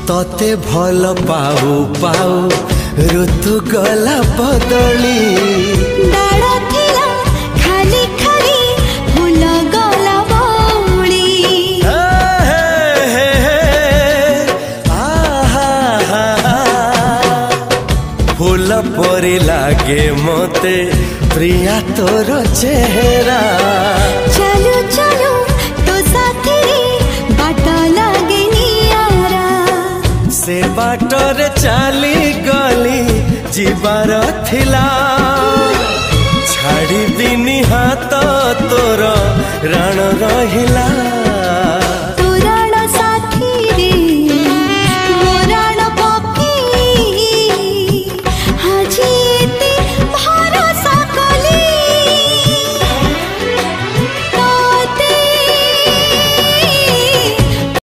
तते भल पाऊ पाऊ ऋतु गला बदली डाल थिला खाली खाली फूल गला बौली फूल परी लागे मते प्रिया तोर चेहरा चलो चलो तो साथी बाट लागे नियारा से बाटरे चली गली जीवार थिला छाड़ी बिनी हाथ तोर राण रहिला।